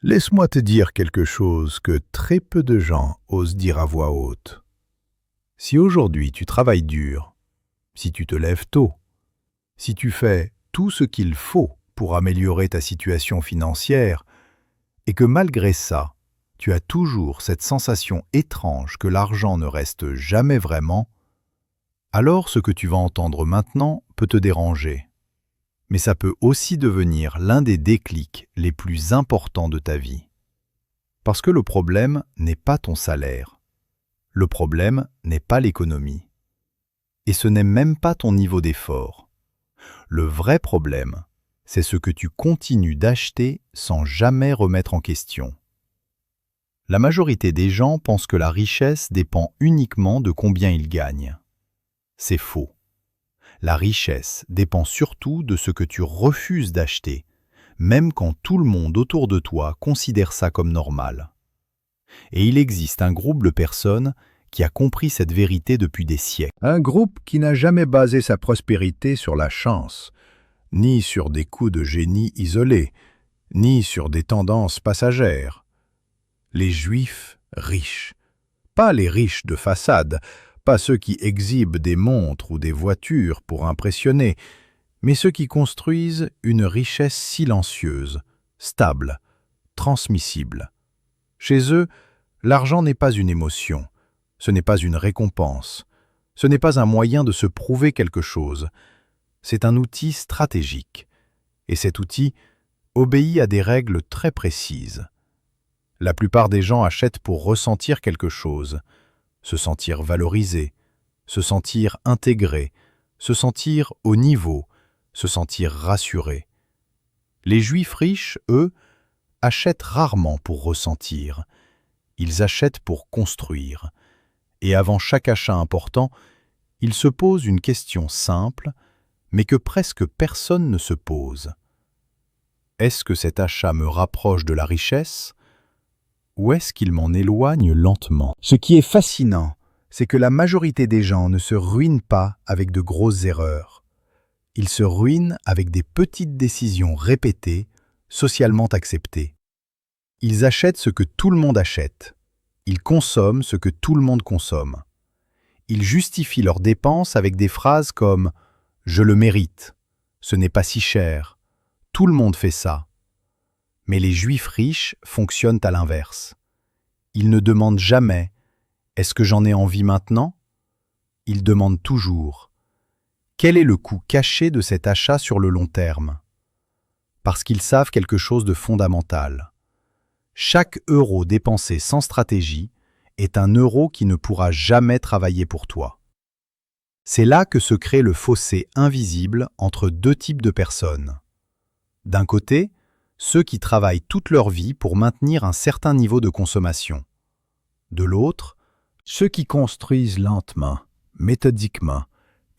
Laisse-moi te dire quelque chose que très peu de gens osent dire à voix haute. Si aujourd'hui tu travailles dur, si tu te lèves tôt, si tu fais tout ce qu'il faut pour améliorer ta situation financière, et que malgré ça, tu as toujours cette sensation étrange que l'argent ne reste jamais vraiment, alors ce que tu vas entendre maintenant peut te déranger. Mais ça peut aussi devenir l'un des déclics les plus importants de ta vie. Parce que le problème n'est pas ton salaire. Le problème n'est pas l'économie. Et ce n'est même pas ton niveau d'effort. Le vrai problème, c'est ce que tu continues d'acheter sans jamais remettre en question. La majorité des gens pensent que la richesse dépend uniquement de combien ils gagnent. C'est faux. La richesse dépend surtout de ce que tu refuses d'acheter, même quand tout le monde autour de toi considère ça comme normal. Et il existe un groupe de personnes qui a compris cette vérité depuis des siècles. Un groupe qui n'a jamais basé sa prospérité sur la chance, ni sur des coups de génie isolés, ni sur des tendances passagères. Les Juifs riches. Pas les riches de façade, pas ceux qui exhibent des montres ou des voitures pour impressionner, mais ceux qui construisent une richesse silencieuse, stable, transmissible. Chez eux, l'argent n'est pas une émotion, ce n'est pas une récompense, ce n'est pas un moyen de se prouver quelque chose, c'est un outil stratégique. Et cet outil obéit à des règles très précises. La plupart des gens achètent pour ressentir quelque chose, se sentir valorisé, se sentir intégré, se sentir au niveau, se sentir rassuré. Les Juifs riches, eux, achètent rarement pour ressentir. Ils achètent pour construire. Et avant chaque achat important, ils se posent une question simple, mais que presque personne ne se pose. Est-ce que cet achat me rapproche de la richesse ? Ou est-ce qu'il m'en éloigne lentement ? Ce qui est fascinant, c'est que la majorité des gens ne se ruinent pas avec de grosses erreurs. Ils se ruinent avec des petites décisions répétées, socialement acceptées. Ils achètent ce que tout le monde achète. Ils consomment ce que tout le monde consomme. Ils justifient leurs dépenses avec des phrases comme « je le mérite »,« ce n'est pas si cher »,« tout le monde fait ça ». Mais les Juifs riches fonctionnent à l'inverse. Ils ne demandent jamais « est-ce que j'en ai envie maintenant ?» Ils demandent toujours « quel est le coût caché de cet achat sur le long terme ?» Parce qu'ils savent quelque chose de fondamental. Chaque euro dépensé sans stratégie est un euro qui ne pourra jamais travailler pour toi. C'est là que se crée le fossé invisible entre deux types de personnes. D'un côté, ceux qui travaillent toute leur vie pour maintenir un certain niveau de consommation. De l'autre, ceux qui construisent lentement, méthodiquement,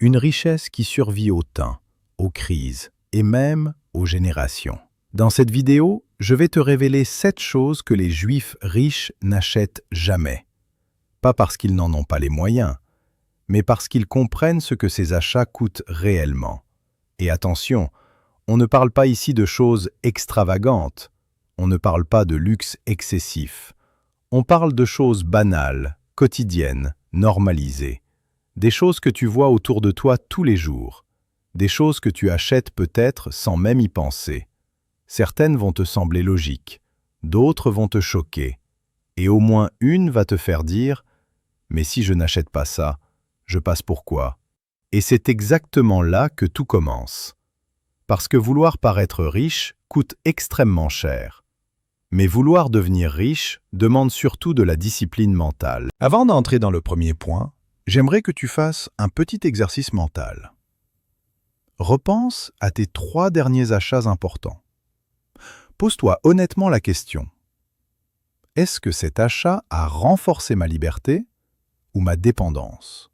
une richesse qui survit au temps, aux crises et même aux générations. Dans cette vidéo, je vais te révéler 7 choses que les Juifs riches n'achètent jamais. Pas parce qu'ils n'en ont pas les moyens, mais parce qu'ils comprennent ce que ces achats coûtent réellement. Et attention, on ne parle pas ici de choses extravagantes, on ne parle pas de luxe excessif. On parle de choses banales, quotidiennes, normalisées. Des choses que tu vois autour de toi tous les jours. Des choses que tu achètes peut-être sans même y penser. Certaines vont te sembler logiques, d'autres vont te choquer. Et au moins une va te faire dire « mais si je n'achète pas ça, je passe pour quoi ?» Et c'est exactement là que tout commence. Parce que vouloir paraître riche coûte extrêmement cher. Mais vouloir devenir riche demande surtout de la discipline mentale. Avant d'entrer dans le premier point, j'aimerais que tu fasses un petit exercice mental. Repense à tes 3 derniers achats importants. Pose-toi honnêtement la question. Est-ce que cet achat a renforcé ma liberté ou ma dépendance?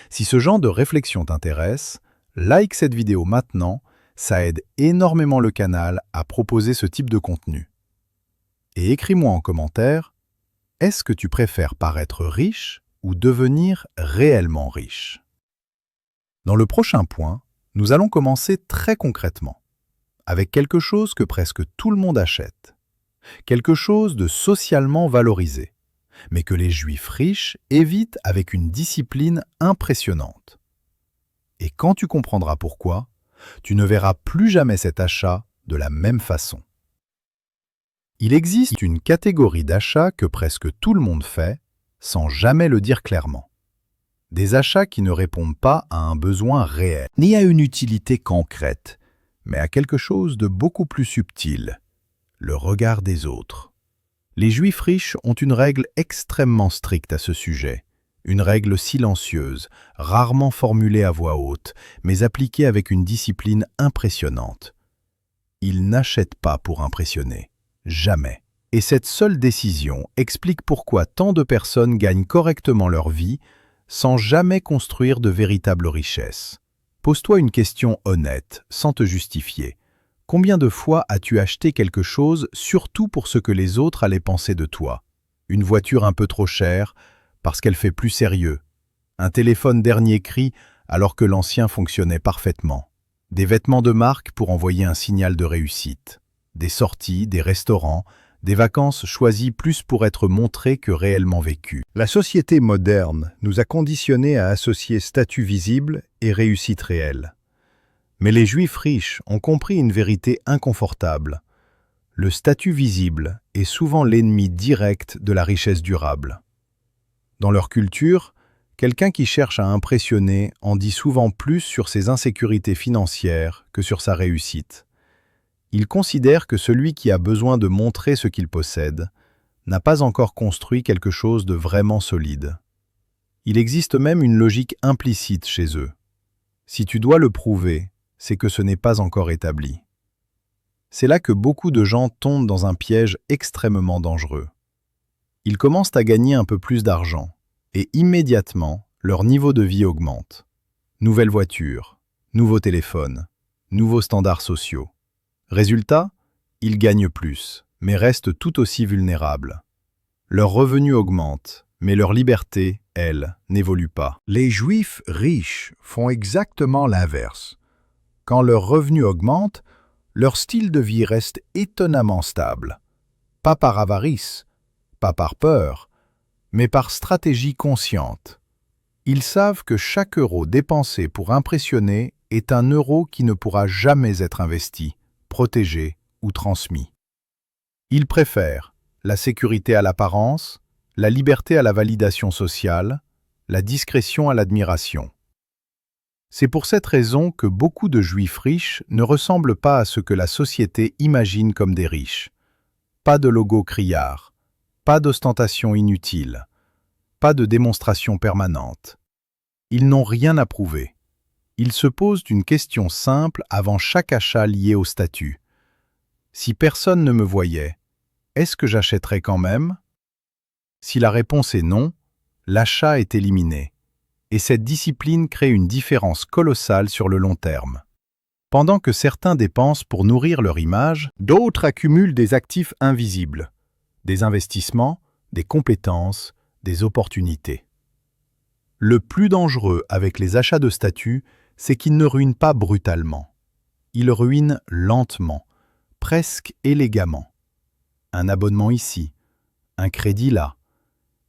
Si ce genre de réflexion t'intéresse, like cette vidéo maintenant, ça aide énormément le canal à proposer ce type de contenu. Et écris-moi en commentaire, est-ce que tu préfères paraître riche ou devenir réellement riche? Dans le prochain point, nous allons commencer très concrètement, avec quelque chose que presque tout le monde achète, quelque chose de socialement valorisé, mais que les Juifs riches évitent avec une discipline impressionnante. Et quand tu comprendras pourquoi, tu ne verras plus jamais cet achat de la même façon. Il existe une catégorie d'achats que presque tout le monde fait, sans jamais le dire clairement. Des achats qui ne répondent pas à un besoin réel, ni à une utilité concrète, mais à quelque chose de beaucoup plus subtil, le regard des autres. Les Juifs riches ont une règle extrêmement stricte à ce sujet, une règle silencieuse, rarement formulée à voix haute, mais appliquée avec une discipline impressionnante. Ils n'achètent pas pour impressionner, jamais. Et cette seule décision explique pourquoi tant de personnes gagnent correctement leur vie sans jamais construire de véritable richesse. Pose-toi une question honnête, sans te justifier. Combien de fois as-tu acheté quelque chose surtout pour ce que les autres allaient penser de toi? Une voiture un peu trop chère parce qu'elle fait plus sérieux. Un téléphone dernier cri alors que l'ancien fonctionnait parfaitement. Des vêtements de marque pour envoyer un signal de réussite. Des sorties, des restaurants, des vacances choisies plus pour être montrées que réellement vécues. La société moderne nous a conditionnés à associer statut visible et réussite réelle. Mais les Juifs riches ont compris une vérité inconfortable. Le statut visible est souvent l'ennemi direct de la richesse durable. Dans leur culture, quelqu'un qui cherche à impressionner en dit souvent plus sur ses insécurités financières que sur sa réussite. Ils considèrent que celui qui a besoin de montrer ce qu'il possède n'a pas encore construit quelque chose de vraiment solide. Il existe même une logique implicite chez eux. Si tu dois le prouver, c'est que ce n'est pas encore établi. C'est là que beaucoup de gens tombent dans un piège extrêmement dangereux. Ils commencent à gagner un peu plus d'argent, et immédiatement, leur niveau de vie augmente. Nouvelle voiture, nouveau téléphone, nouveaux standards sociaux. Résultat, ils gagnent plus, mais restent tout aussi vulnérables. Leurs revenus augmentent, mais leur liberté, elle, n'évolue pas. Les Juifs riches font exactement l'inverse. Quand leurs revenus augmentent, leur style de vie reste étonnamment stable. Pas par avarice, pas par peur, mais par stratégie consciente. Ils savent que chaque euro dépensé pour impressionner est un euro qui ne pourra jamais être investi, protégé ou transmis. Ils préfèrent la sécurité à l'apparence, la liberté à la validation sociale, la discrétion à l'admiration. C'est pour cette raison que beaucoup de Juifs riches ne ressemblent pas à ce que la société imagine comme des riches. Pas de logo criard, pas d'ostentation inutile, pas de démonstration permanente. Ils n'ont rien à prouver. Ils se posent une question simple avant chaque achat lié au statut. Si personne ne me voyait, est-ce que j'achèterais quand même? Si la réponse est non, l'achat est éliminé. Et cette discipline crée une différence colossale sur le long terme. Pendant que certains dépensent pour nourrir leur image, d'autres accumulent des actifs invisibles, des investissements, des compétences, des opportunités. Le plus dangereux avec les achats de statut, c'est qu'ils ne ruinent pas brutalement. Ils ruinent lentement, presque élégamment. Un abonnement ici, un crédit là,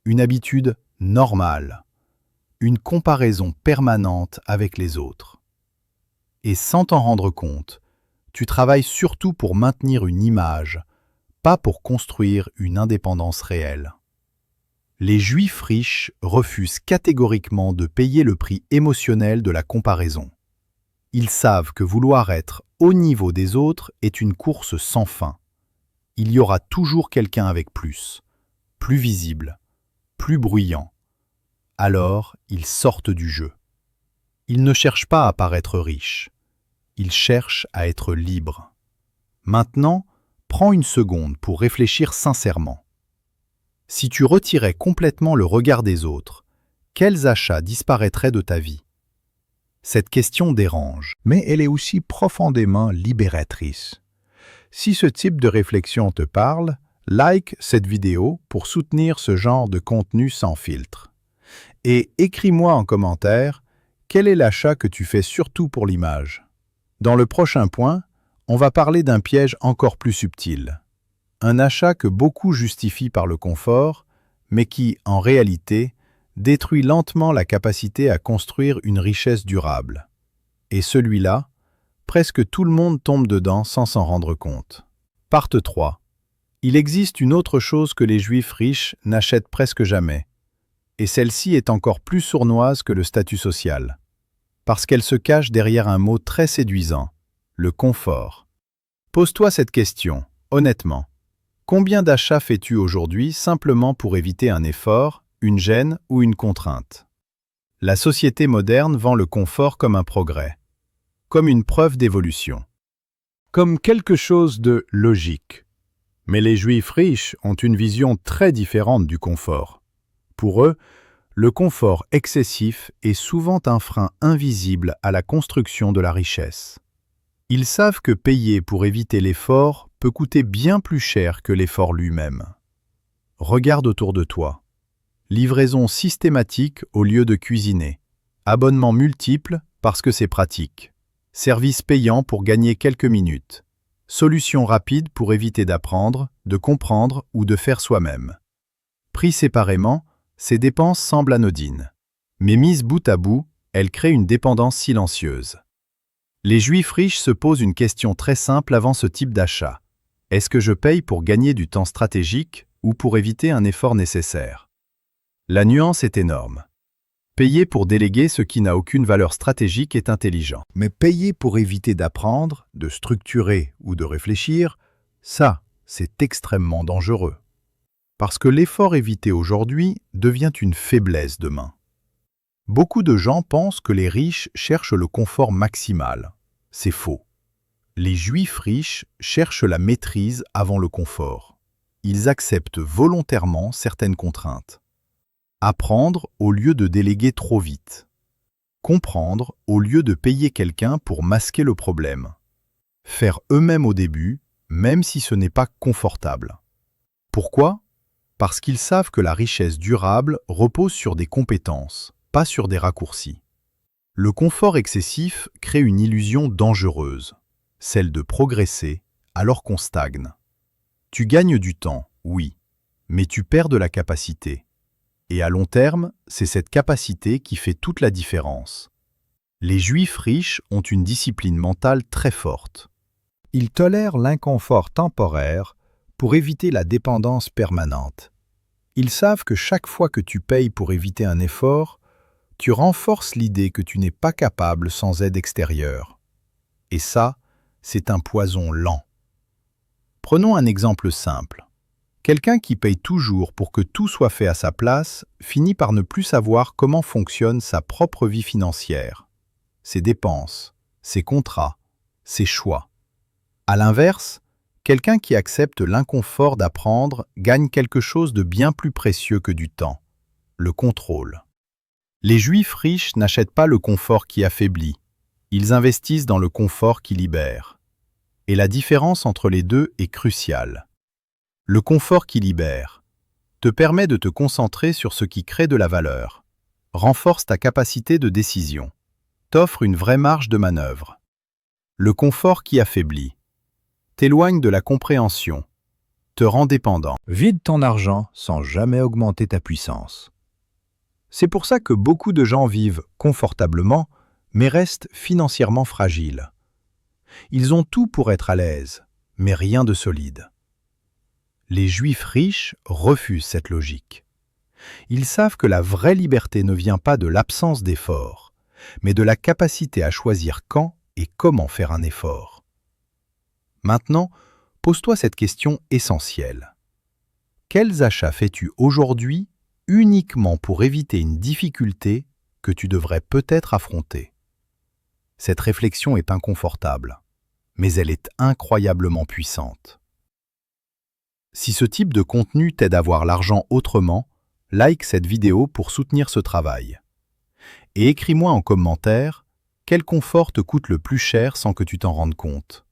une habitude normale, une comparaison permanente avec les autres. Et sans t'en rendre compte, tu travailles surtout pour maintenir une image, pas pour construire une indépendance réelle. Les Juifs riches refusent catégoriquement de payer le prix émotionnel de la comparaison. Ils savent que vouloir être au niveau des autres est une course sans fin. Il y aura toujours quelqu'un avec plus visible, plus bruyant. Alors, ils sortent du jeu. Ils ne cherchent pas à paraître riches. Ils cherchent à être libres. Maintenant, prends une seconde pour réfléchir sincèrement. Si tu retirais complètement le regard des autres, quels achats disparaîtraient de ta vie? Cette question dérange, mais elle est aussi profondément libératrice. Si ce type de réflexion te parle, like cette vidéo pour soutenir ce genre de contenu sans filtre. Et écris-moi en commentaire quel est l'achat que tu fais surtout pour l'image. Dans le prochain point, on va parler d'un piège encore plus subtil. Un achat que beaucoup justifient par le confort, mais qui, en réalité, détruit lentement la capacité à construire une richesse durable. Et celui-là, presque tout le monde tombe dedans sans s'en rendre compte. Partie 3. Il existe une autre chose que les Juifs riches n'achètent presque jamais, et celle-ci est encore plus sournoise que le statut social, parce qu'elle se cache derrière un mot très séduisant, le confort. Pose-toi cette question, honnêtement. Combien d'achats fais-tu aujourd'hui simplement pour éviter un effort, une gêne ou une contrainte? La société moderne vend le confort comme un progrès, comme une preuve d'évolution, comme quelque chose de logique. Mais les Juifs riches ont une vision très différente du confort. Pour eux, le confort excessif est souvent un frein invisible à la construction de la richesse. Ils savent que payer pour éviter l'effort peut coûter bien plus cher que l'effort lui-même. Regarde autour de toi. Livraison systématique au lieu de cuisiner. Abonnements multiples parce que c'est pratique. Service payant pour gagner quelques minutes. Solution rapide pour éviter d'apprendre, de comprendre ou de faire soi-même. Pris séparément, ces dépenses semblent anodines. Mais mises bout à bout, elles créent une dépendance silencieuse. Les Juifs riches se posent une question très simple avant ce type d'achat. Est-ce que je paye pour gagner du temps stratégique ou pour éviter un effort nécessaire? La nuance est énorme. Payer pour déléguer ce qui n'a aucune valeur stratégique est intelligent. Mais payer pour éviter d'apprendre, de structurer ou de réfléchir, ça, c'est extrêmement dangereux. Parce que l'effort évité aujourd'hui devient une faiblesse demain. Beaucoup de gens pensent que les riches cherchent le confort maximal. C'est faux. Les Juifs riches cherchent la maîtrise avant le confort. Ils acceptent volontairement certaines contraintes. Apprendre au lieu de déléguer trop vite. Comprendre au lieu de payer quelqu'un pour masquer le problème. Faire eux-mêmes au début, même si ce n'est pas confortable. Pourquoi? Parce qu'ils savent que la richesse durable repose sur des compétences, pas sur des raccourcis. Le confort excessif crée une illusion dangereuse, celle de progresser alors qu'on stagne. Tu gagnes du temps, oui, mais tu perds de la capacité. Et à long terme, c'est cette capacité qui fait toute la différence. Les Juifs riches ont une discipline mentale très forte. Ils tolèrent l'inconfort temporaire pour éviter la dépendance permanente. Ils savent que chaque fois que tu payes pour éviter un effort, tu renforces l'idée que tu n'es pas capable sans aide extérieure. Et ça, c'est un poison lent. Prenons un exemple simple. Quelqu'un qui paye toujours pour que tout soit fait à sa place finit par ne plus savoir comment fonctionne sa propre vie financière, ses dépenses, ses contrats, ses choix. À l'inverse, quelqu'un qui accepte l'inconfort d'apprendre gagne quelque chose de bien plus précieux que du temps, le contrôle. Les Juifs riches n'achètent pas le confort qui affaiblit, ils investissent dans le confort qui libère. Et la différence entre les deux est cruciale. Le confort qui libère te permet de te concentrer sur ce qui crée de la valeur, renforce ta capacité de décision, t'offre une vraie marge de manœuvre. Le confort qui affaiblit t'éloigne de la compréhension, te rend dépendant. Vide ton argent sans jamais augmenter ta puissance. C'est pour ça que beaucoup de gens vivent confortablement, mais restent financièrement fragiles. Ils ont tout pour être à l'aise, mais rien de solide. Les Juifs riches refusent cette logique. Ils savent que la vraie liberté ne vient pas de l'absence d'effort, mais de la capacité à choisir quand et comment faire un effort. Maintenant, pose-toi cette question essentielle. Quels achats fais-tu aujourd'hui uniquement pour éviter une difficulté que tu devrais peut-être affronter? Cette réflexion est inconfortable, mais elle est incroyablement puissante. Si ce type de contenu t'aide à voir l'argent autrement, like cette vidéo pour soutenir ce travail. Et écris-moi en commentaire quel confort te coûte le plus cher sans que tu t'en rendes compte.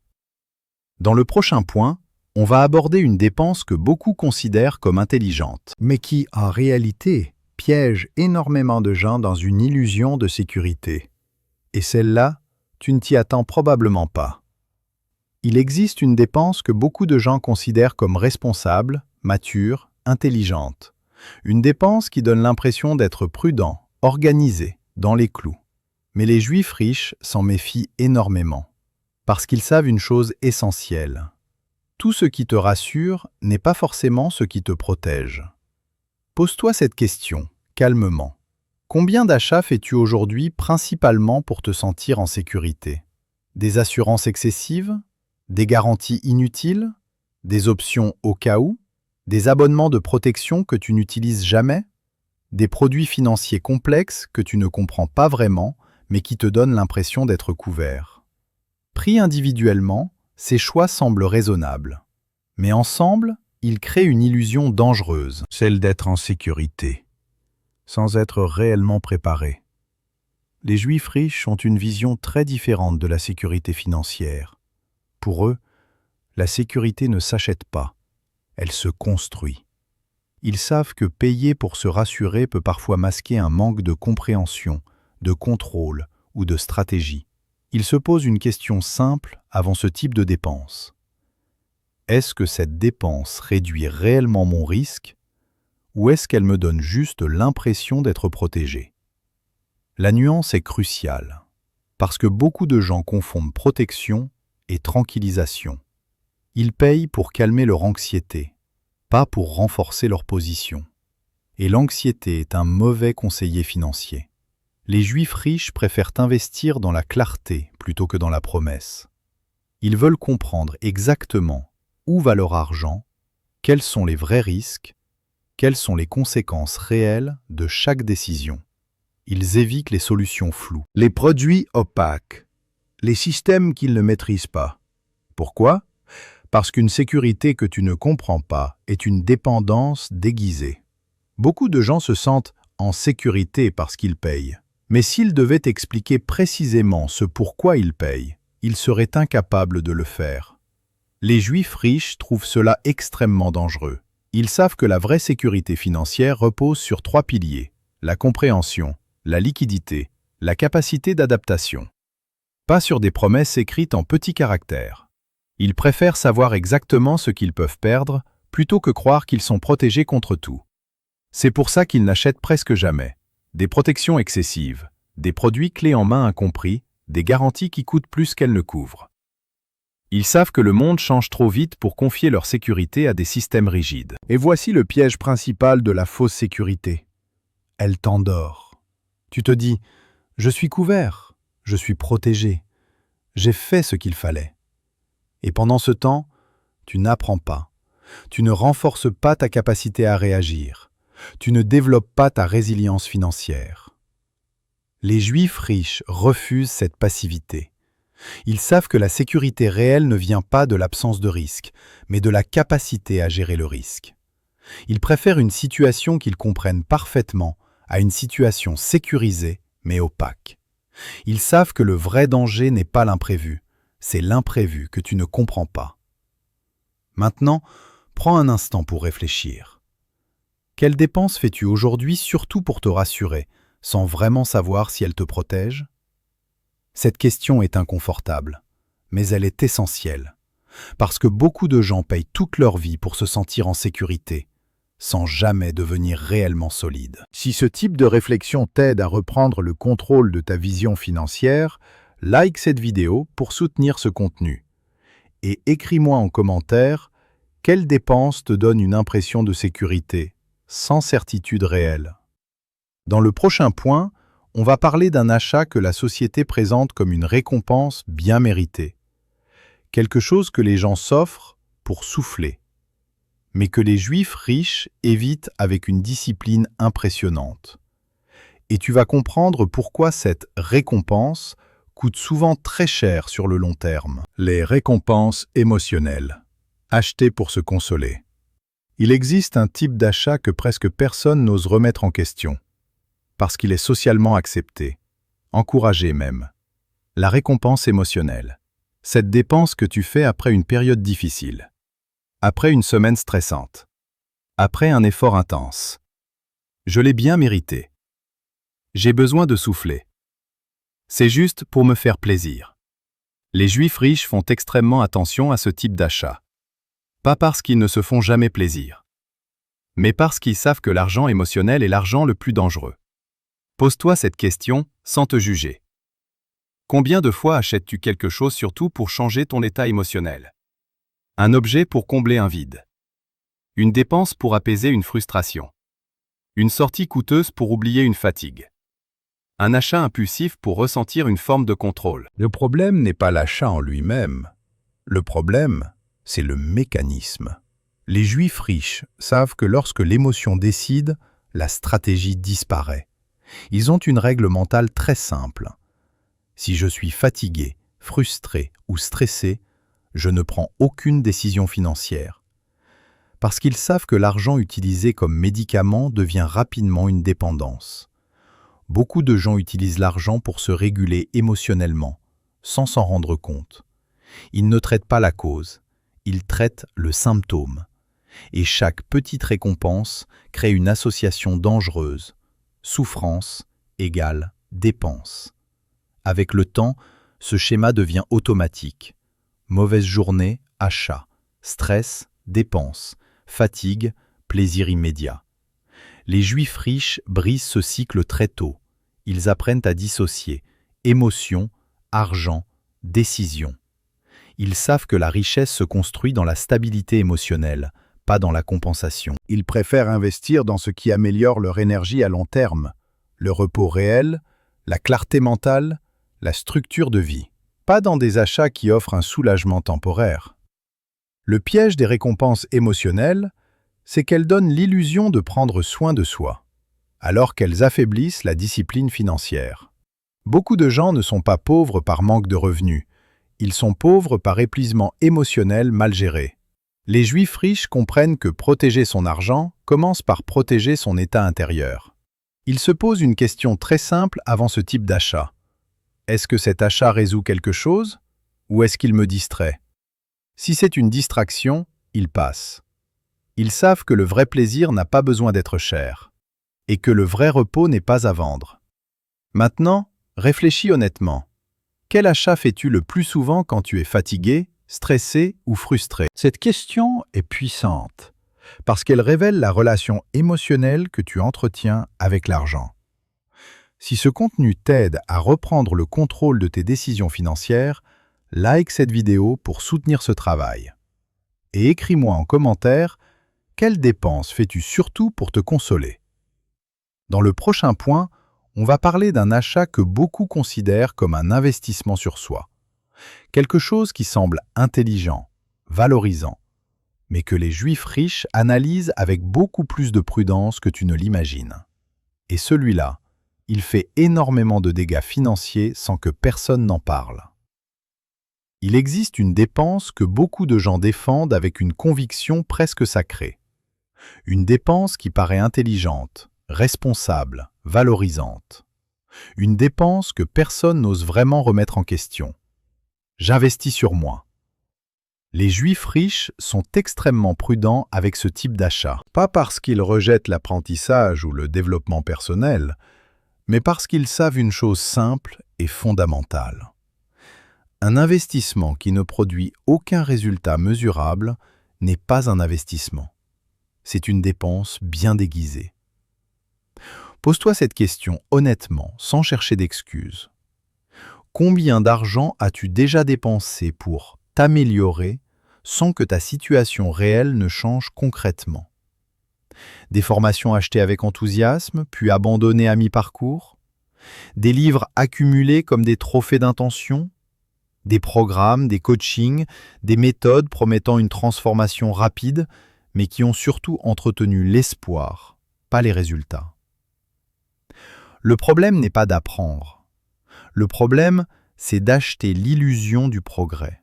Dans le prochain point, on va aborder une dépense que beaucoup considèrent comme intelligente, mais qui, en réalité, piège énormément de gens dans une illusion de sécurité. Et celle-là, tu ne t'y attends probablement pas. Il existe une dépense que beaucoup de gens considèrent comme responsable, mature, intelligente. Une dépense qui donne l'impression d'être prudent, organisé, dans les clous. Mais les Juifs riches s'en méfient énormément, parce qu'ils savent une chose essentielle. Tout ce qui te rassure n'est pas forcément ce qui te protège. Pose-toi cette question, calmement. Combien d'achats fais-tu aujourd'hui principalement pour te sentir en sécurité? Des assurances excessives? Des garanties inutiles? Des options au cas où? Des abonnements de protection que tu n'utilises jamais? Des produits financiers complexes que tu ne comprends pas vraiment, mais qui te donnent l'impression d'être couvert. Pris individuellement, ces choix semblent raisonnables. Mais ensemble, ils créent une illusion dangereuse, celle d'être en sécurité, sans être réellement préparé. Les Juifs riches ont une vision très différente de la sécurité financière. Pour eux, la sécurité ne s'achète pas, elle se construit. Ils savent que payer pour se rassurer peut parfois masquer un manque de compréhension, de contrôle ou de stratégie. Ils se posent une question simple avant ce type de dépense. Est-ce que cette dépense réduit réellement mon risque ou est-ce qu'elle me donne juste l'impression d'être protégé? La nuance est cruciale, parce que beaucoup de gens confondent protection et tranquillisation. Ils payent pour calmer leur anxiété, pas pour renforcer leur position. Et l'anxiété est un mauvais conseiller financier. Les Juifs riches préfèrent investir dans la clarté plutôt que dans la promesse. Ils veulent comprendre exactement où va leur argent, quels sont les vrais risques, quelles sont les conséquences réelles de chaque décision. Ils évitent les solutions floues. Les produits opaques, les systèmes qu'ils ne maîtrisent pas. Pourquoi? Parce qu'une sécurité que tu ne comprends pas est une dépendance déguisée. Beaucoup de gens se sentent en sécurité parce qu'ils payent. Mais s'ils devaient expliquer précisément ce pourquoi ils payent, ils seraient incapables de le faire. Les Juifs riches trouvent cela extrêmement dangereux. Ils savent que la vraie sécurité financière repose sur 3 piliers: la compréhension, la liquidité, la capacité d'adaptation. Pas sur des promesses écrites en petits caractères. Ils préfèrent savoir exactement ce qu'ils peuvent perdre plutôt que croire qu'ils sont protégés contre tout. C'est pour ça qu'ils n'achètent presque jamais. Des protections excessives, des produits clés en main incompris, des garanties qui coûtent plus qu'elles ne couvrent. Ils savent que le monde change trop vite pour confier leur sécurité à des systèmes rigides. Et voici le piège principal de la fausse sécurité. Elle t'endort. Tu te dis « Je suis couvert, je suis protégé, j'ai fait ce qu'il fallait ». Et pendant ce temps, tu n'apprends pas. Tu ne renforces pas ta capacité à réagir. Tu ne développes pas ta résilience financière. Les Juifs riches refusent cette passivité. Ils savent que la sécurité réelle ne vient pas de l'absence de risque, mais de la capacité à gérer le risque. Ils préfèrent une situation qu'ils comprennent parfaitement à une situation sécurisée mais opaque. Ils savent que le vrai danger n'est pas l'imprévu, c'est l'imprévu que tu ne comprends pas. Maintenant, prends un instant pour réfléchir. Quelles dépenses fais-tu aujourd'hui surtout pour te rassurer, sans vraiment savoir si elles te protègent? Cette question est inconfortable, mais elle est essentielle, parce que beaucoup de gens payent toute leur vie pour se sentir en sécurité, sans jamais devenir réellement solides. Si ce type de réflexion t'aide à reprendre le contrôle de ta vision financière, like cette vidéo pour soutenir ce contenu. Et écris-moi en commentaire quelle dépense te donne une impression de sécurité, sans certitude réelle. Dans le prochain point, on va parler d'un achat que la société présente comme une récompense bien méritée. Quelque chose que les gens s'offrent pour souffler, mais que les Juifs riches évitent avec une discipline impressionnante. Et tu vas comprendre pourquoi cette récompense coûte souvent très cher sur le long terme. Les récompenses émotionnelles, achetées pour se consoler. Il existe un type d'achat que presque personne n'ose remettre en question, parce qu'il est socialement accepté, encouragé même. La récompense émotionnelle. Cette dépense que tu fais après une période difficile, après une semaine stressante, après un effort intense. Je l'ai bien mérité. J'ai besoin de souffler. C'est juste pour me faire plaisir. Les Juifs riches font extrêmement attention à ce type d'achat. Pas parce qu'ils ne se font jamais plaisir, mais parce qu'ils savent que l'argent émotionnel est l'argent le plus dangereux. Pose-toi cette question sans te juger. Combien de fois achètes-tu quelque chose surtout pour changer ton état émotionnel? Un objet pour combler un vide. Une dépense pour apaiser une frustration. Une sortie coûteuse pour oublier une fatigue. Un achat impulsif pour ressentir une forme de contrôle. Le problème n'est pas l'achat en lui-même. Le problème, c'est le mécanisme. Les Juifs riches savent que lorsque l'émotion décide, la stratégie disparaît. Ils ont une règle mentale très simple. Si je suis fatigué, frustré ou stressé, je ne prends aucune décision financière. Parce qu'ils savent que l'argent utilisé comme médicament devient rapidement une dépendance. Beaucoup de gens utilisent l'argent pour se réguler émotionnellement, sans s'en rendre compte. Ils ne traitent pas la cause, ils traitent le symptôme. Et chaque petite récompense crée une association dangereuse. Souffrance égale dépense. Avec le temps, ce schéma devient automatique. Mauvaise journée, achat. Stress, dépense. Fatigue, plaisir immédiat. Les Juifs riches brisent ce cycle très tôt. Ils apprennent à dissocier émotion, argent, décision. Ils savent que la richesse se construit dans la stabilité émotionnelle, pas dans la compensation. Ils préfèrent investir dans ce qui améliore leur énergie à long terme, le repos réel, la clarté mentale, la structure de vie, pas dans des achats qui offrent un soulagement temporaire. Le piège des récompenses émotionnelles, c'est qu'elles donnent l'illusion de prendre soin de soi, alors qu'elles affaiblissent la discipline financière. Beaucoup de gens ne sont pas pauvres par manque de revenus, ils sont pauvres par épuisement émotionnel mal géré. Les Juifs riches comprennent que protéger son argent commence par protéger son état intérieur. Ils se posent une question très simple avant ce type d'achat. Est-ce que cet achat résout quelque chose ou est-ce qu'il me distrait? Si c'est une distraction, ils passent. Ils savent que le vrai plaisir n'a pas besoin d'être cher et que le vrai repos n'est pas à vendre. Maintenant, réfléchis honnêtement. Quel achat fais-tu le plus souvent quand tu es fatigué, stressé ou frustré? Cette question est puissante parce qu'elle révèle la relation émotionnelle que tu entretiens avec l'argent. Si ce contenu t'aide à reprendre le contrôle de tes décisions financières, like cette vidéo pour soutenir ce travail. Et écris-moi en commentaire quelles dépenses fais-tu surtout pour te consoler. Dans le prochain point, on va parler d'un achat que beaucoup considèrent comme un investissement sur soi. Quelque chose qui semble intelligent, valorisant, mais que les Juifs riches analysent avec beaucoup plus de prudence que tu ne l'imagines. Et celui-là, il fait énormément de dégâts financiers sans que personne n'en parle. Il existe une dépense que beaucoup de gens défendent avec une conviction presque sacrée. Une dépense qui paraît intelligente, responsable, valorisante. Une dépense que personne n'ose vraiment remettre en question. J'investis sur moi. Les Juifs riches sont extrêmement prudents avec ce type d'achat. Pas parce qu'ils rejettent l'apprentissage ou le développement personnel, mais parce qu'ils savent une chose simple et fondamentale. Un investissement qui ne produit aucun résultat mesurable n'est pas un investissement. C'est une dépense bien déguisée. Pose-toi cette question honnêtement, sans chercher d'excuses. Combien d'argent as-tu déjà dépensé pour t'améliorer sans que ta situation réelle ne change concrètement? Des formations achetées avec enthousiasme, puis abandonnées à mi-parcours? Des livres accumulés comme des trophées d'intention? Des programmes, des coachings, des méthodes promettant une transformation rapide, mais qui ont surtout entretenu l'espoir, pas les résultats. Le problème n'est pas d'apprendre. Le problème, c'est d'acheter l'illusion du progrès.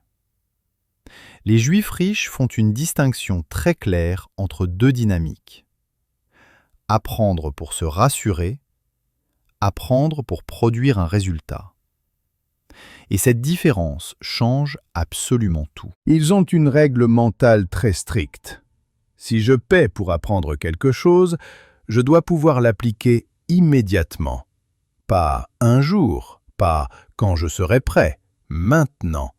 Les Juifs riches font une distinction très claire entre deux dynamiques. Apprendre pour se rassurer, apprendre pour produire un résultat. Et cette différence change absolument tout. Ils ont une règle mentale très stricte. Si je paie pour apprendre quelque chose, je dois pouvoir l'appliquer immédiatement. Pas un jour, pas quand je serai prêt, maintenant.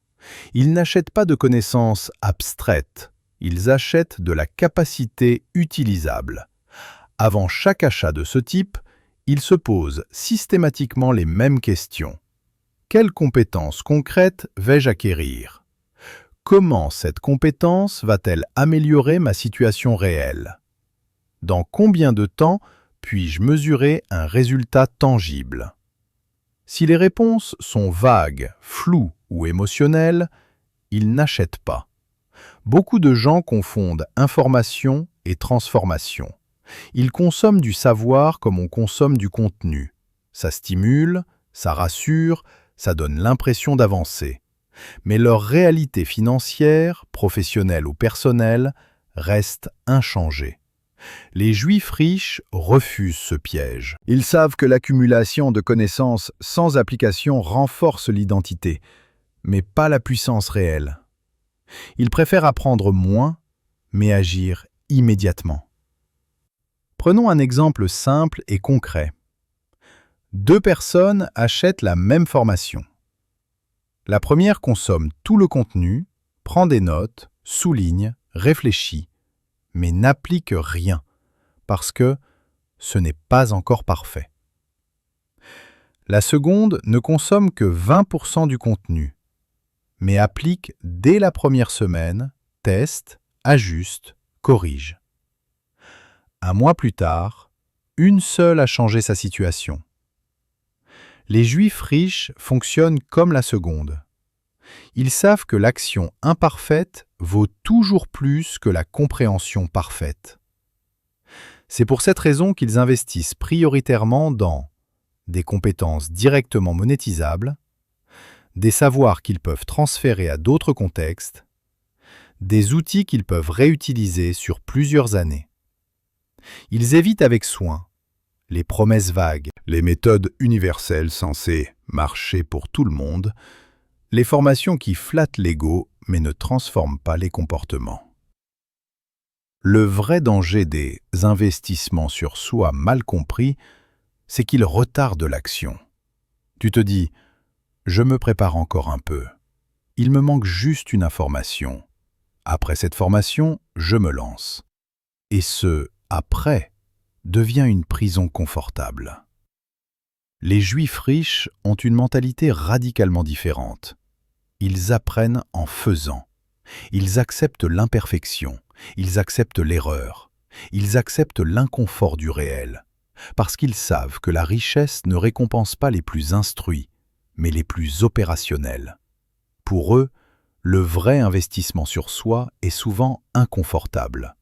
Ils n'achètent pas de connaissances abstraites, ils achètent de la capacité utilisable. Avant chaque achat de ce type, ils se posent systématiquement les mêmes questions. Quelles compétences concrètes vais-je acquérir? Comment cette compétence va-t-elle améliorer ma situation réelle? Dans combien de temps puis-je mesurer un résultat tangible? Si les réponses sont vagues, floues ou émotionnelles, ils n'achètent pas. Beaucoup de gens confondent information et transformation. Ils consomment du savoir comme on consomme du contenu. Ça stimule, ça rassure, ça donne l'impression d'avancer. Mais leur réalité financière, professionnelle ou personnelle, reste inchangée. Les Juifs riches refusent ce piège. Ils savent que l'accumulation de connaissances sans application renforce l'identité, mais pas la puissance réelle. Ils préfèrent apprendre moins, mais agir immédiatement. Prenons un exemple simple et concret. Deux personnes achètent la même formation. La première consomme tout le contenu, prend des notes, souligne, réfléchit, mais n'applique rien, parce que ce n'est pas encore parfait. La seconde ne consomme que 20% du contenu, mais applique dès la première semaine, teste, ajuste, corrige. Un mois plus tard, une seule a changé sa situation. Les Juifs riches fonctionnent comme la seconde. Ils savent que l'action imparfaite vaut toujours plus que la compréhension parfaite. C'est pour cette raison qu'ils investissent prioritairement dans des compétences directement monétisables, des savoirs qu'ils peuvent transférer à d'autres contextes, des outils qu'ils peuvent réutiliser sur plusieurs années. Ils évitent avec soin les promesses vagues, les méthodes universelles censées marcher pour tout le monde, les formations qui flattent l'ego mais ne transforment pas les comportements. Le vrai danger des investissements sur soi mal compris, c'est qu'ils retardent l'action. Tu te dis « Je me prépare encore un peu. Il me manque juste une information. Après cette formation, je me lance. » Et ce « après » devient une prison confortable. Les Juifs riches ont une mentalité radicalement différente. Ils apprennent en faisant. Ils acceptent l'imperfection. Ils acceptent l'erreur. Ils acceptent l'inconfort du réel. Parce qu'ils savent que la richesse ne récompense pas les plus instruits, mais les plus opérationnels. Pour eux, le vrai investissement sur soi est souvent inconfortable.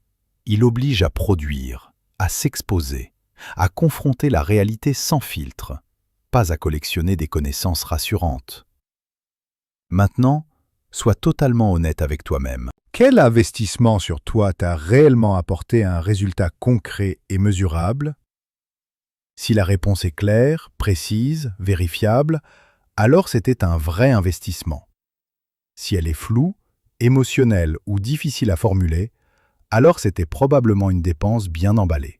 Il oblige à produire, à s'exposer, à confronter la réalité sans filtre, pas à collectionner des connaissances rassurantes. Maintenant, sois totalement honnête avec toi-même. Quel investissement sur toi t'a réellement apporté un résultat concret et mesurable? Si la réponse est claire, précise, vérifiable, alors c'était un vrai investissement. Si elle est floue, émotionnelle ou difficile à formuler, alors c'était probablement une dépense bien emballée.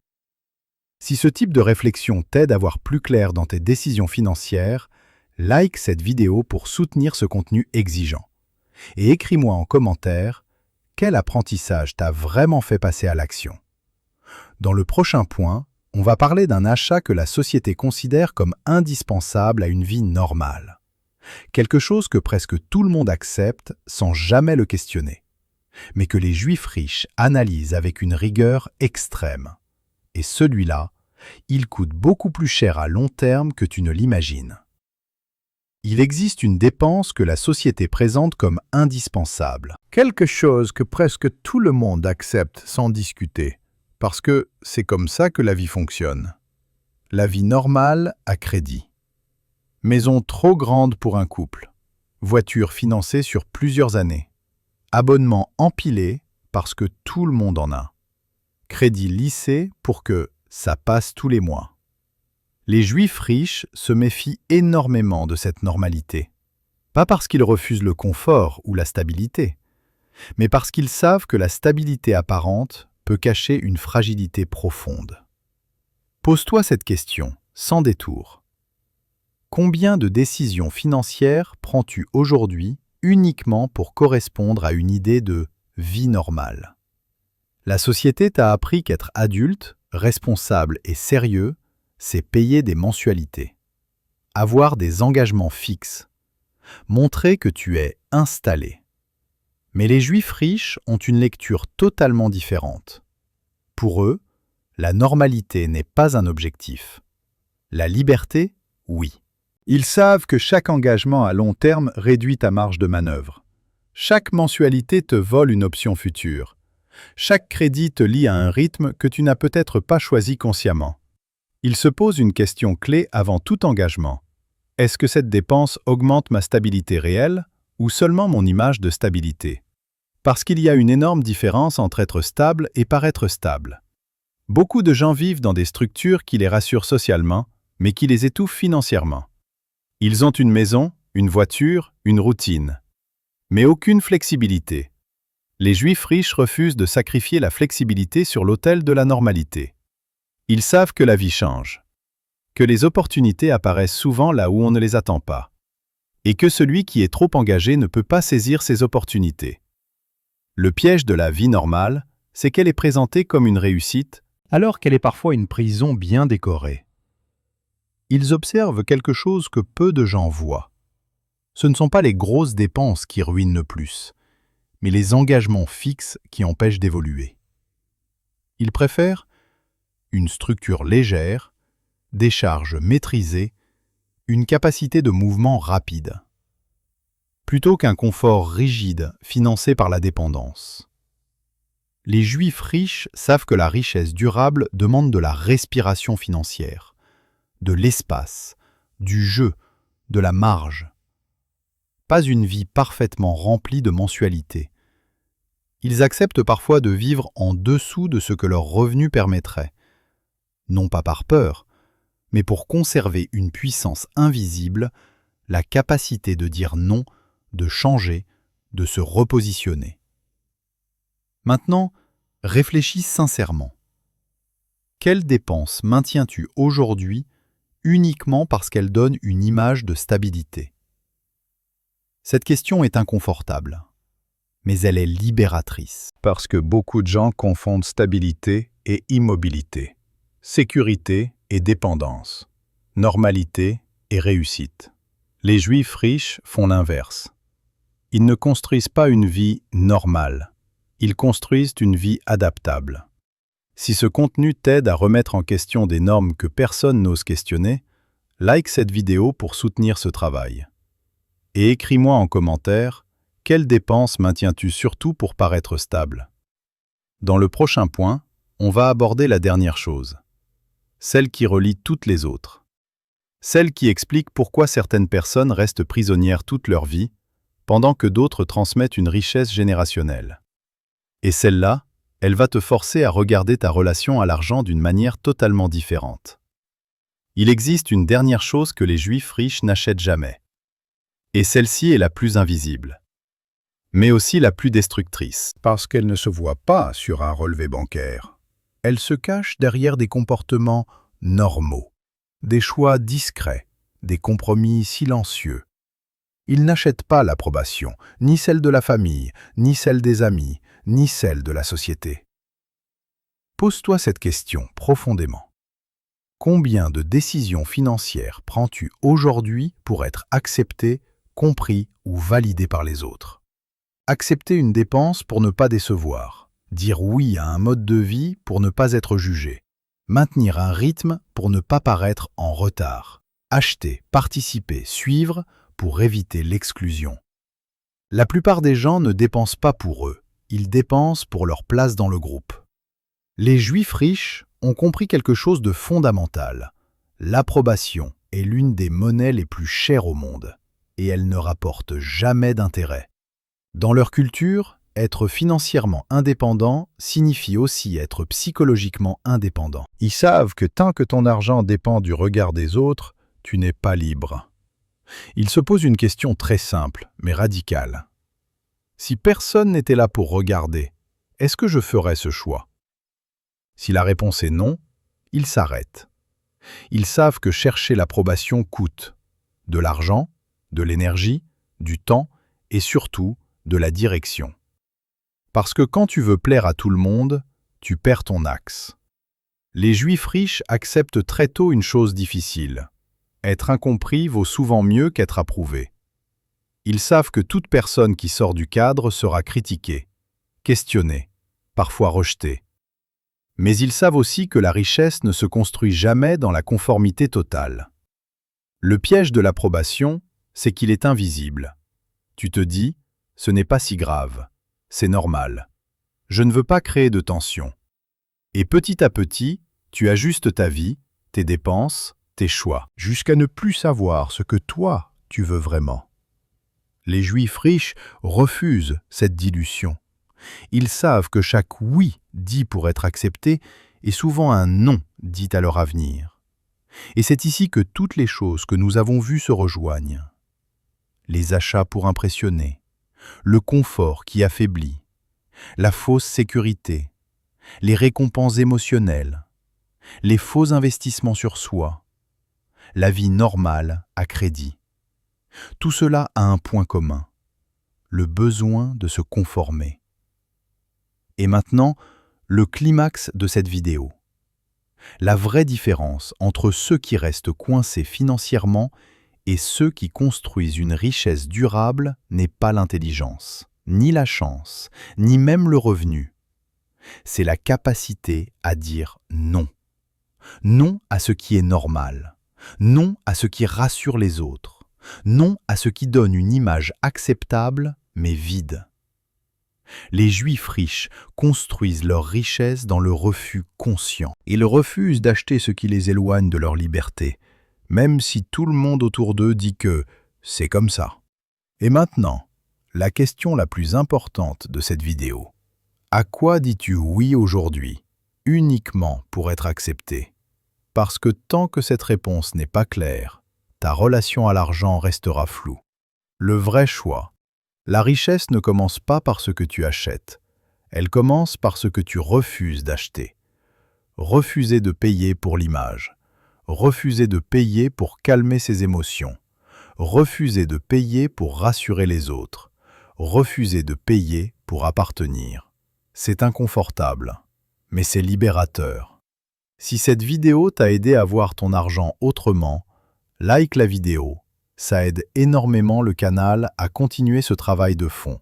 Si ce type de réflexion t'aide à voir plus clair dans tes décisions financières, like cette vidéo pour soutenir ce contenu exigeant. Et écris-moi en commentaire quel apprentissage t'a vraiment fait passer à l'action. Dans le prochain point, on va parler d'un achat que la société considère comme indispensable à une vie normale. Quelque chose que presque tout le monde accepte sans jamais le questionner, mais que les Juifs riches analysent avec une rigueur extrême. Et celui-là, il coûte beaucoup plus cher à long terme que tu ne l'imagines. Il existe une dépense que la société présente comme indispensable. Quelque chose que presque tout le monde accepte sans discuter, parce que c'est comme ça que la vie fonctionne. La vie normale à crédit. Maison trop grande pour un couple. Voiture financée sur plusieurs années. Abonnement empilé parce que tout le monde en a. Crédit lissé pour que ça passe tous les mois. Les Juifs riches se méfient énormément de cette normalité. Pas parce qu'ils refusent le confort ou la stabilité, mais parce qu'ils savent que la stabilité apparente peut cacher une fragilité profonde. Pose-toi cette question, sans détour. Combien de décisions financières prends-tu aujourd'hui uniquement pour correspondre à une idée de vie normale. La société t'a appris qu'être adulte, responsable et sérieux, c'est payer des mensualités, avoir des engagements fixes, montrer que tu es installé. Mais les Juifs riches ont une lecture totalement différente. Pour eux, la normalité n'est pas un objectif. La liberté, oui. Ils savent que chaque engagement à long terme réduit ta marge de manœuvre. Chaque mensualité te vole une option future. Chaque crédit te lie à un rythme que tu n'as peut-être pas choisi consciemment. Ils se posent une question clé avant tout engagement. Est-ce que cette dépense augmente ma stabilité réelle ou seulement mon image de stabilité? Parce qu'il y a une énorme différence entre être stable et paraître stable. Beaucoup de gens vivent dans des structures qui les rassurent socialement, mais qui les étouffent financièrement. Ils ont une maison, une voiture, une routine, mais aucune flexibilité. Les Juifs riches refusent de sacrifier la flexibilité sur l'autel de la normalité. Ils savent que la vie change, que les opportunités apparaissent souvent là où on ne les attend pas, et que celui qui est trop engagé ne peut pas saisir ces opportunités. Le piège de la vie normale, c'est qu'elle est présentée comme une réussite, alors qu'elle est parfois une prison bien décorée. Ils observent quelque chose que peu de gens voient. Ce ne sont pas les grosses dépenses qui ruinent le plus, mais les engagements fixes qui empêchent d'évoluer. Ils préfèrent une structure légère, des charges maîtrisées, une capacité de mouvement rapide, plutôt qu'un confort rigide financé par la dépendance. Les Juifs riches savent que la richesse durable demande de la respiration financière, de l'espace, du jeu, de la marge. Pas une vie parfaitement remplie de mensualités. Ils acceptent parfois de vivre en dessous de ce que leurs revenus permettraient, non pas par peur, mais pour conserver une puissance invisible, la capacité de dire non, de changer, de se repositionner. Maintenant, réfléchis sincèrement. Quelle dépense maintiens-tu aujourd'hui uniquement parce qu'elle donne une image de stabilité? Cette question est inconfortable, mais elle est libératrice. Parce que beaucoup de gens confondent stabilité et immobilité, sécurité et dépendance, normalité et réussite. Les Juifs riches font l'inverse. Ils ne construisent pas une vie normale, ils construisent une vie adaptable. Si ce contenu t'aide à remettre en question des normes que personne n'ose questionner, like cette vidéo pour soutenir ce travail. Et écris-moi en commentaire, quelles dépenses maintiens-tu surtout pour paraître stable? Dans le prochain point, on va aborder la dernière chose, celle qui relie toutes les autres. Celle qui explique pourquoi certaines personnes restent prisonnières toute leur vie, pendant que d'autres transmettent une richesse générationnelle. Et celle-là, elle va te forcer à regarder ta relation à l'argent d'une manière totalement différente. Il existe une dernière chose que les Juifs riches n'achètent jamais. Et celle-ci est la plus invisible, mais aussi la plus destructrice. Parce qu'elle ne se voit pas sur un relevé bancaire. Elle se cache derrière des comportements normaux, des choix discrets, des compromis silencieux. Ils n'achètent pas l'approbation, ni celle de la famille, ni celle des amis, ni celle de la société. Pose-toi cette question profondément. Combien de décisions financières prends-tu aujourd'hui pour être accepté, compris ou validé par les autres? Accepter une dépense pour ne pas décevoir, dire oui à un mode de vie pour ne pas être jugé, maintenir un rythme pour ne pas paraître en retard, acheter, participer, suivre pour éviter l'exclusion. La plupart des gens ne dépensent pas pour eux, ils dépensent pour leur place dans le groupe. Les Juifs riches ont compris quelque chose de fondamental. L'approbation est l'une des monnaies les plus chères au monde, et elle ne rapporte jamais d'intérêt. Dans leur culture, être financièrement indépendant signifie aussi être psychologiquement indépendant. Ils savent que tant que ton argent dépend du regard des autres, tu n'es pas libre. Ils se posent une question très simple, mais radicale. Si personne n'était là pour regarder, est-ce que je ferais ce choix? Si la réponse est non, ils s'arrêtent. Ils savent que chercher l'approbation coûte de l'argent, de l'énergie, du temps et surtout de la direction. Parce que quand tu veux plaire à tout le monde, tu perds ton axe. Les Juifs riches acceptent très tôt une chose difficile. Être incompris vaut souvent mieux qu'être approuvé. Ils savent que toute personne qui sort du cadre sera critiquée, questionnée, parfois rejetée. Mais ils savent aussi que la richesse ne se construit jamais dans la conformité totale. Le piège de l'approbation, c'est qu'il est invisible. Tu te dis, ce n'est pas si grave, c'est normal. Je ne veux pas créer de tension. Et petit à petit, tu ajustes ta vie, tes dépenses, tes choix, jusqu'à ne plus savoir ce que toi, tu veux vraiment. Les Juifs riches refusent cette dilution. Ils savent que chaque oui dit pour être accepté est souvent un non dit à leur avenir. Et c'est ici que toutes les choses que nous avons vues se rejoignent. Les achats pour impressionner, le confort qui affaiblit, la fausse sécurité, les récompenses émotionnelles, les faux investissements sur soi, la vie normale à crédit. Tout cela a un point commun, le besoin de se conformer. Et maintenant, le climax de cette vidéo. La vraie différence entre ceux qui restent coincés financièrement et ceux qui construisent une richesse durable n'est pas l'intelligence, ni la chance, ni même le revenu. C'est la capacité à dire non. Non à ce qui est normal. Non à ce qui rassure les autres. Non à ce qui donne une image acceptable, mais vide. Les Juifs riches construisent leur richesse dans le refus conscient. Ils refusent d'acheter ce qui les éloigne de leur liberté, même si tout le monde autour d'eux dit que c'est comme ça. Et maintenant, la question la plus importante de cette vidéo. À quoi dis-tu oui aujourd'hui, uniquement pour être accepté? Parce que tant que cette réponse n'est pas claire, ta relation à l'argent restera floue. Le vrai choix. La richesse ne commence pas par ce que tu achètes. Elle commence par ce que tu refuses d'acheter. Refuser de payer pour l'image. Refuser de payer pour calmer ses émotions. Refuser de payer pour rassurer les autres. Refuser de payer pour appartenir. C'est inconfortable, mais c'est libérateur. Si cette vidéo t'a aidé à voir ton argent autrement, like la vidéo. Ça aide énormément le canal à continuer ce travail de fond.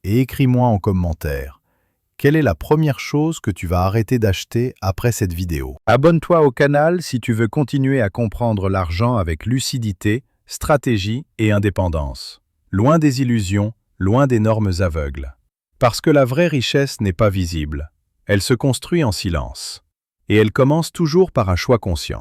Et écris-moi en commentaire, quelle est la première chose que tu vas arrêter d'acheter après cette vidéo? Abonne-toi au canal si tu veux continuer à comprendre l'argent avec lucidité, stratégie et indépendance. Loin des illusions, loin des normes aveugles. Parce que la vraie richesse n'est pas visible. Elle se construit en silence. Et elle commence toujours par un choix conscient.